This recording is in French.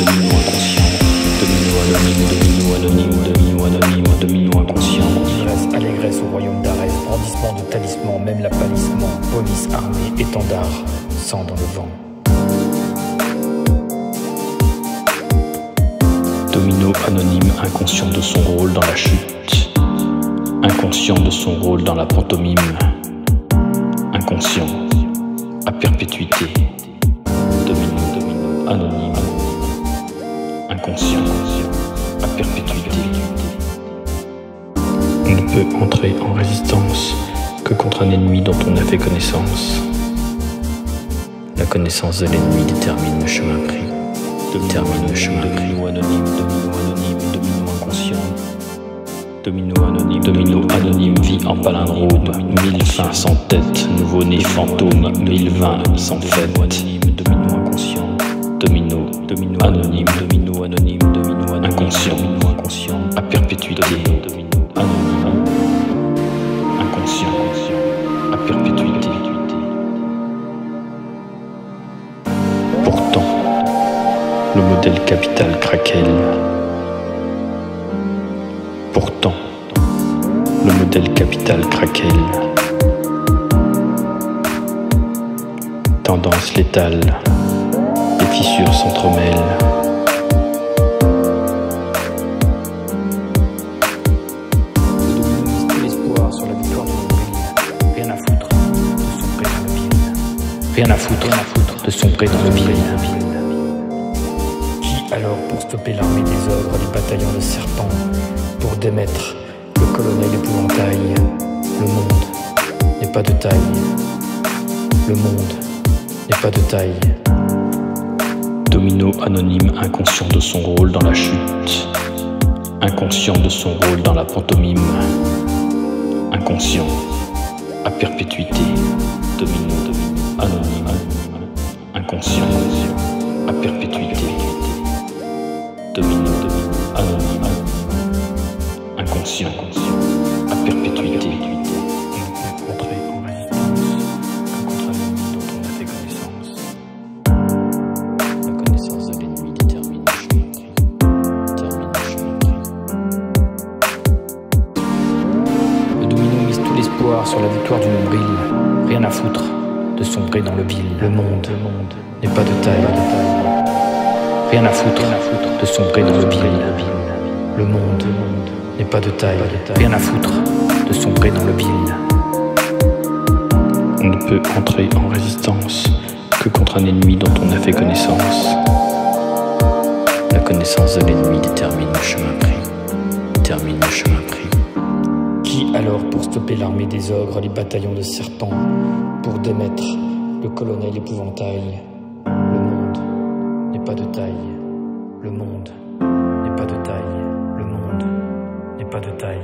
domino inconscient, domino anonyme, domino anonyme, domino anonyme, domino inconscient. Ivresse, allégresse au royaume d'Arès, brandissement de talisman, même l'apalissement, police armée, étendard, sang dans le vent. Domino anonyme, inconscient de son rôle dans la chute, inconscient de son rôle dans la pantomime, inconscient à perpétuité. Domino, domino, anonyme, inconscient à perpétuité. On ne peut entrer en résistance que contre un ennemi dont on a fait connaissance. La connaissance de l'ennemi détermine le chemin pris. Détermine le chemin pris. Domino anonyme, domino inconscient. Domino anonyme vit en palindrome. 1500 têtes, nouveau-né fantôme. 1020 sans fête. Domino inconscient. Domino anonyme, domino anonyme, domino inconscient. À perpétuité. Anonyme, inconscient, à perpétuité. Pourtant, le modèle capital craquelle. Pourtant, le modèle capital craquelle. Tendance létale, les fissures s'entremêlent. Rien à foutre de sombrer dans le vide. Qui alors pour stopper l'armée des ogres, les bataillons de serpents, pour démettre le colonel épouvantail? Le monde n'est pas de taille. Le monde n'est pas de taille. Domino anonyme, inconscient de son rôle dans la chute, inconscient de son rôle dans la pantomime, inconscient à perpétuité. Domino, anonyme, inconscient à perpétuité. Domino, anonyme, inconscient à perpétuité. Entrer en résistance que contre un ennemi dont on a fait connaissance. La connaissance de l'ennemi détermine le chemin pris. Le domino mise tout l'espoir sur la victoire du nombril. Rien à foutre de sombrer dans le vide. Le monde n'est pas de taille. Rien à foutre de sombrer dans le vide. Le monde n'est pas de taille. Rien à foutre de sombrer dans le vide. On ne peut entrer en résistance que contre un ennemi dont on a fait connaissance. La connaissance de l'ennemi détermine le chemin pris. Détermine le chemin pris. Qui alors pour stopper l'armée des ogres, les bataillons de serpents, pour démettre le colonel épouvantail? Le monde n'est pas de taille. Le monde n'est pas de taille. Le monde n'est pas de taille.